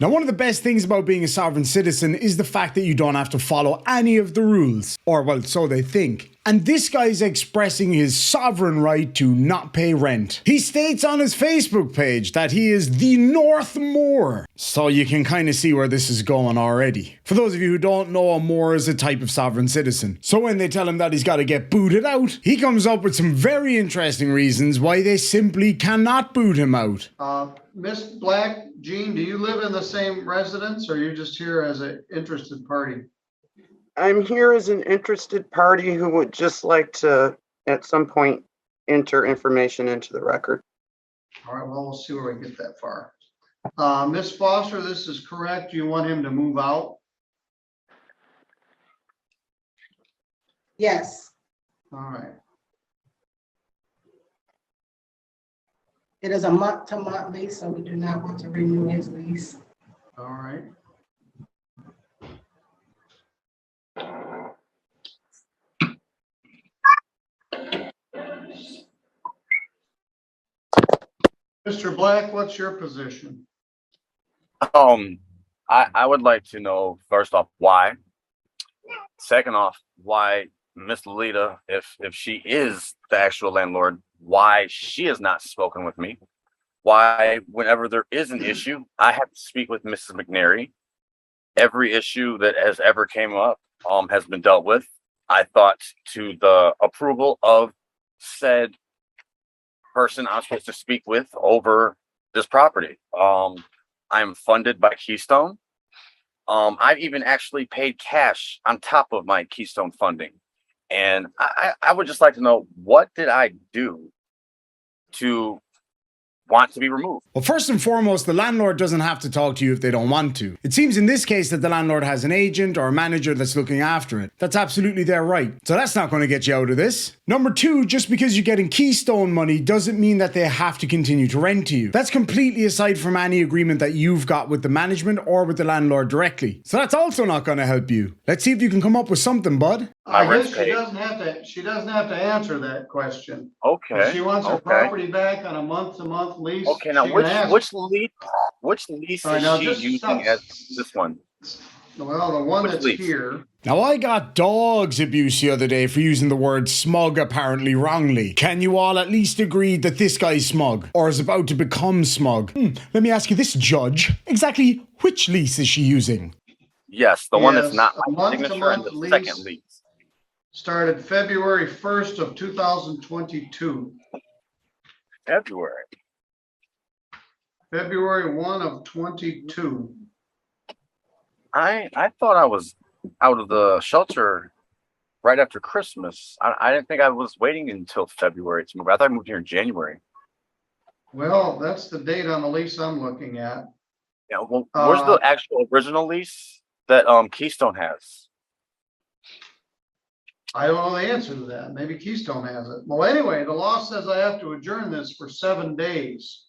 Now, one of the best things about being a sovereign citizen is the fact that you don't have to follow any of the rules. Or, well, so they think. And this guy's expressing his sovereign right to not pay rent. He states on his Facebook page that he is the North Moor. So you can kind of see where this is going already. For those of you who don't know, a Moor is a type of sovereign citizen. So when they tell him that he's got to get booted out, he comes up with some very interesting reasons why they simply cannot boot him out. Miss Black, Jean, do you live in the same residence, or are you just here as an interested party? I'm here as an interested party who would just like to, at some point, enter information into the record. All right, well, we'll see where we get that far. Miss Foster, this is correct. You want him to move out? Yes, All right. it is a month-to-month lease, so we do not want to renew his lease. All right. Mr. Black, what's your position? I would like to know, first off, why. Second off, why Miss Lolita, if she is the actual landlord, why she has not spoken with me. Why, whenever there is an issue, I have to speak with Mrs. McNary. Every issue that has ever came up has been dealt with. I thought to the approval of said person I'm supposed to speak with over this property. I'm funded by Keystone. I've even actually paid cash on top of my Keystone funding. And I would just like to know, what did I do to want to be removed? Well, first and foremost, the landlord doesn't have to talk to you if they don't want to. It seems in this case that the landlord has an agent or a manager that's looking after it. That's absolutely their right. So that's not going to get you out of this. Number two, just because you're getting Keystone money doesn't mean that they have to continue to rent to you. That's completely aside from any agreement that you've got with the management or with the landlord directly. So that's also not going to help you. Let's see if you can come up with something, bud. I guess she doesn't have to answer that question. Okay. If she wants her okay. property back on a month-to-month lease. Okay, now she can ask. which lease All right, is now she just using stop. as this one? Well, the one Which that's lease? here. Now, I got dogs abuse the other day for using the word smug apparently wrongly. Can you all at least agree that this guy's smug, or is about to become smug? Let me ask you this, Judge. Exactly which lease is she using? Yes, the one that's Yes, not a my signature and month-to-month the lease. second lease. Started February 1st of 2022. February. February 1 of 22. I thought I was out of the shelter right after Christmas. I didn't think I was waiting until February to move. I thought I moved here in January. Well, that's the date on the lease I'm looking at. Yeah, well, where's the actual original lease that Keystone has? I don't know the answer to that. Maybe Keystone has it. Well, anyway, the law says I have to adjourn this for 7 days.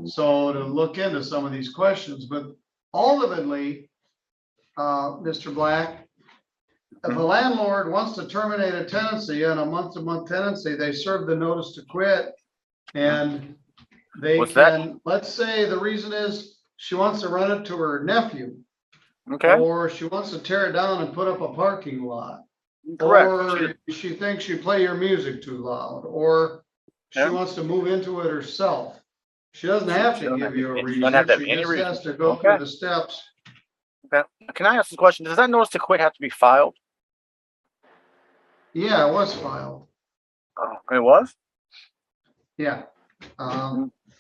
So to look into some of these questions, but ultimately, Mr. Black, if a landlord wants to terminate a tenancy on a month-to-month tenancy, they serve the notice to quit. And they What's can, that? let's say the reason is she wants to rent it to her nephew. Okay. Or she wants to tear it down and put up a parking lot. Correct. Or she thinks you play your music too loud, or she Yeah. wants to move into it herself. She doesn't have She to doesn't give have you a any- she reason. doesn't have to have She any just reason. has to go Okay. through the steps. Okay. Can I ask the question? Does that notice to quit have to be filed? Yeah, it was filed. Oh, it was? Yeah.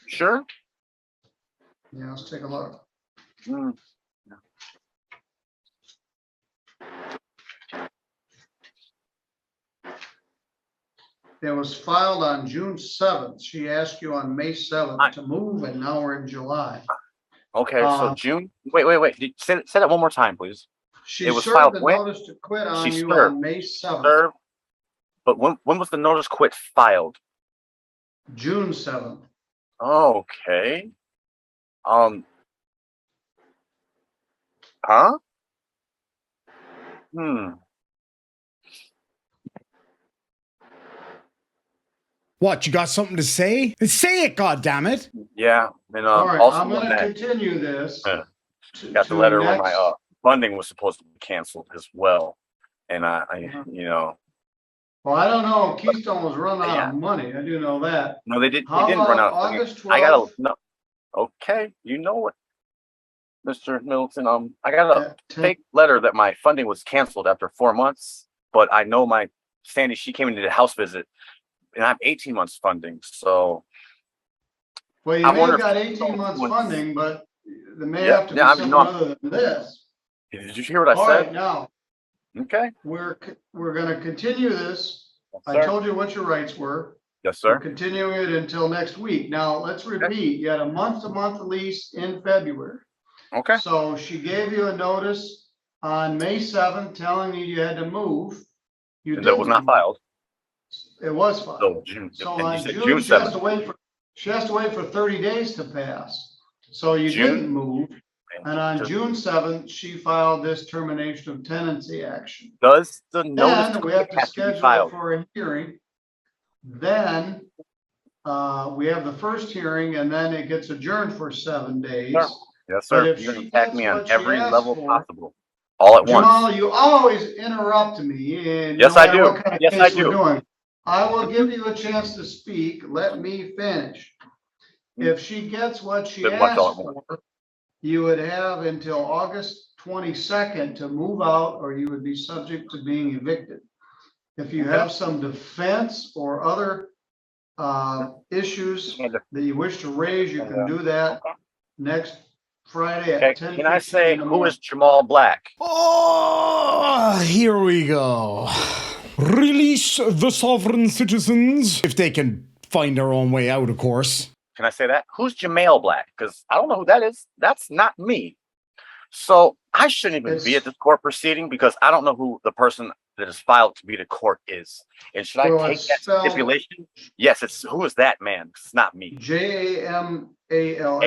Sure. Yeah, let's take a look. Mm. It was filed on June 7th. She asked you on May 7th to move, and now we're in July. Okay, so June. Wait. Say that one more time, please. She It was served filed the when? notice to quit on She you served. on May 7th, Sir, but when was the notice quit filed? June 7th. Okay. Huh? What, you got something to say? Say it, goddammit. Yeah, and All right, also I'm when gonna that continue this. got the to letter where next- my funding was supposed to be canceled as well, and I Well, I don't know, Keystone was running out Yeah. of money, I do know that. no, they didn't How run about out of funding. August I got 12th? no. Okay, you know what, Mr. Middleton? I got a at 10 fake letter that my funding was canceled after 4 months, but I know my Sandy, she came into the house visit, and I have 18 months funding. So Well, you I may wonder have if got Keystone 18 months was- funding, but there may Yeah, have to be yeah, I mean, something no, other than this. Did you hear what I All right, said? now, Okay, we're gonna continue this. yes, I sir. told you what your rights were. Yes, We're sir. continuing it until next week. Now, let's repeat, you had a month-to-month lease in February. Okay. So she gave you a notice on May 7th telling you had to move. You And that was didn't not move. filed. It was filed. So June. So And you on said June, June she has 7th. to wait for 30 days to pass. So you June? didn't move. And on June 7th, she filed this termination of tenancy action. Does the notice Then we have to have to be schedule it filed? for a hearing. Then we have the first hearing and then it gets adjourned for 7 days. Sure. Yes, But sir. if You're gonna she attack gets me on what she every asked level for- possible, all at Jamal, once. you always interrupt me and Yes, no I matter do. what kind of Yes, I case we're do. doing. I will give you a chance to speak. Let me finish. If she gets what she Pretty much all asked at once. for, you would have until August 22nd to move out, or you would be subject to being evicted. If you have some defense or other issues that you wish to raise, you can do that next Friday Okay. at 10:15 Can I say in the who morning. is Jamal Black? Oh, here we go. Release the sovereign citizens. If they can find their own way out, of course. Can I say that? Who's Jamal Black? Because I don't know who that is. That's not me. So I shouldn't even be It's- at this court proceeding because I don't know who the person that is filed to be the court is. And should I Well, take it's that spelled- stipulation? Yes, it's who is that man? It's not me. JAMALL. A-L.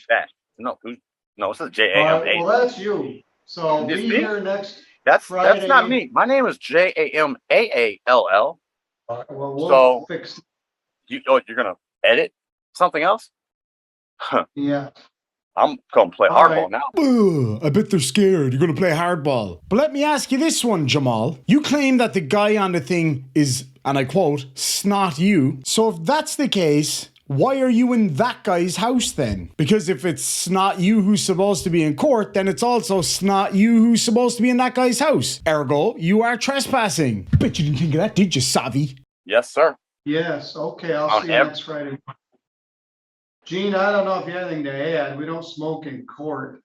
That. No, no, it says All right, J-A-M-A. well, that's you. So It's be me? here next That's Friday. not me. My name is J-A-M-A-A-L-L. Well, we'll So- fix, You're gonna edit something else? yeah. I'm gonna play All hardball right. now. Ugh, I bet they're scared. You're going to play hardball. But let me ask you this one, Jamal. You claim that the guy on the thing is, and I quote, snot you. So if that's the case, why are you in that guy's house then? Because if it's snot you who's supposed to be in court, then it's also snot you who's supposed to be in that guy's house. Ergo, you are trespassing. Bet you didn't think of that, did you, Savi? Yes, sir. Yes, okay, I'll On see you next Friday. Gene, I don't know if you have anything to add. We don't smoke in court.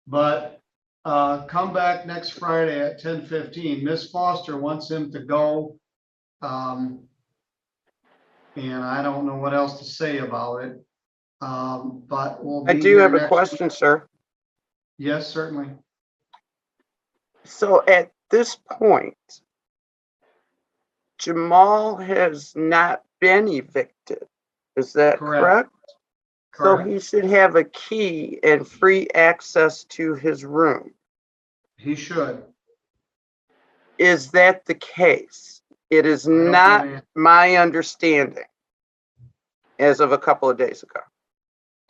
But come back next Friday at 10:15. Miss Foster wants him to go. And I don't know what else to say about it. But we'll be I do here have a next question, week. sir. Yes, certainly. So at this point, Jamal has not been evicted. Is that Correct. correct? So Correct. he should have a key and free access to his room. He should. Is that the case? It is I don't not know. my understanding as of a couple of days ago.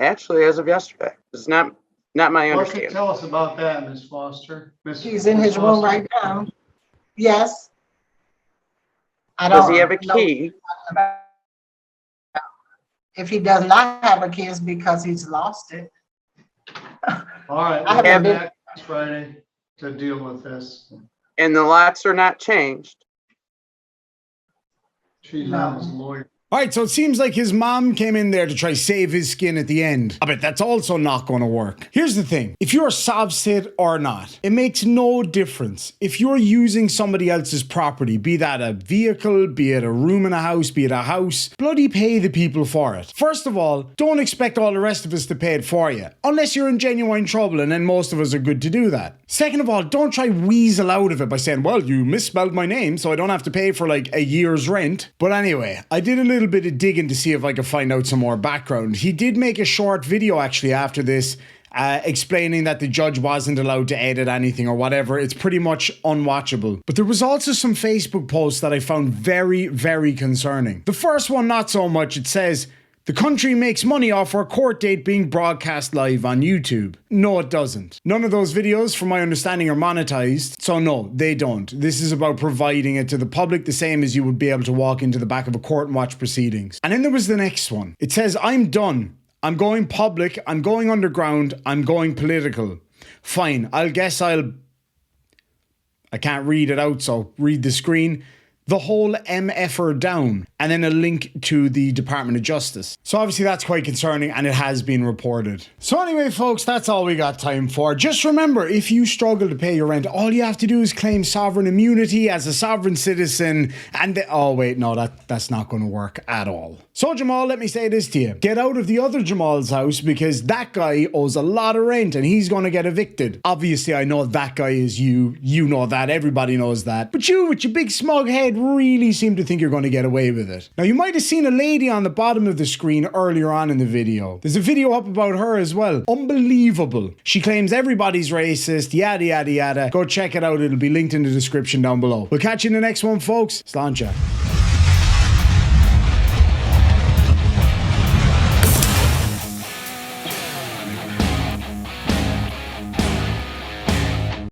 Actually, as of yesterday. It's not my What can understanding. tell us about that, Miss Foster? He's in his room Foster? right now. Yes. I Does don't he have a know key? if he does not have a key, it's because he's lost it. All right, I we'll haven't be been- back next Friday to deal with this. And the locks are not changed. She's not No. his lawyer. All right, so it seems like his mom came in there to try save his skin at the end. I bet that's also not going to work. Here's the thing. If you're a Sovcid or not, it makes no difference. If you're using somebody else's property, be that a vehicle, be it a room in a house, be it a house, bloody pay the people for it. First of all, don't expect all the rest of us to pay it for you, unless you're in genuine trouble, and then most of us are good to do that. Second of all, don't try weasel out of it by saying, well, you misspelled my name, so I don't have to pay for like a year's rent. But anyway, I did a little bit of digging to see if I could find out some more background. He did make a short video actually after this, explaining that the judge wasn't allowed to edit anything or whatever. It's pretty much unwatchable. But there was also some Facebook posts that I found very, very concerning. The first one, not so much. It says, the country makes money off our court date being broadcast live on YouTube. No, it doesn't. None of those videos, from my understanding, are monetized. So no, they don't. This is about providing it to the public, the same as you would be able to walk into the back of a court and watch proceedings. And then there was the next one. It says, I'm done. I'm going public. I'm going underground. I'm going political. Fine. I can't read it out, so read the screen. The whole MF'er down, and then a link to the Department of Justice. So obviously that's quite concerning, and it has been reported. So anyway, folks, that's all we got time for. Just remember, if you struggle to pay your rent, all you have to do is claim sovereign immunity as a sovereign citizen, and oh wait, no, that's not going to work at all. So Jamal, let me say this to you. Get out of the other Jamal's house, because that guy owes a lot of rent, and he's going to get evicted. Obviously, I know that guy is you. You know that. Everybody knows that. But you, with your big smug head, really seem to think you're going to get away with it. Now, you might have seen a lady on the bottom of the screen earlier on in the video. There's a video up about her as well. Unbelievable. She claims everybody's racist, yada, yada, yada. Go check it out. It'll be linked in the description down below. We'll catch you in the next one, folks. Sláinte.